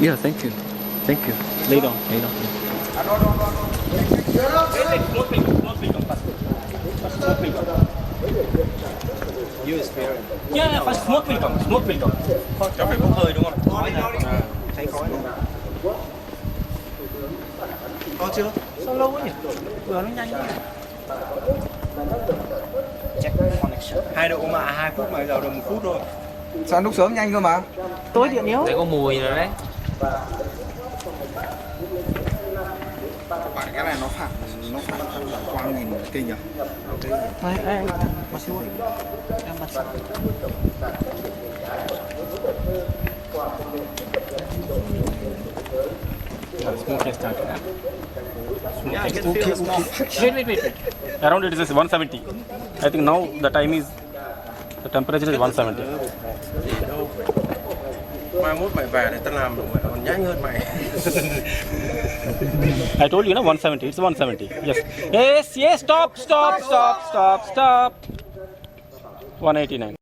Yeah, thank you. Thank you. Lay down, lay down. Smoke will come first. First smoke will come. You experience. Yeah, first smoke will come. Smoke will come. Cho phải bốc hơi đúng không? Khói này. Thấy khói này. Có chưa? Sao lâu quá nhỉ? Vừa nó nhanh quá. Check connection. 2 độ mà 2 phút mà giờ được 1 phút thôi. Sao lúc sớm nhanh cơ mà? Tối điện yếu. Đấy có mùi rồi đấy. Bạn cái này nó phản quang nhìn kinh nhỉ? Đây, anh bác sĩ ơi. Em bác sĩ. Smoke has started. Yeah, I can feel the smoke. Wait. Around it is 170. I think now the time is, the temperature is 170. Mai mốt mày về để tao làm được mày còn nhanh hơn mày. I told you, no, 170. It's 170. Yes. Yes. Stop. 189.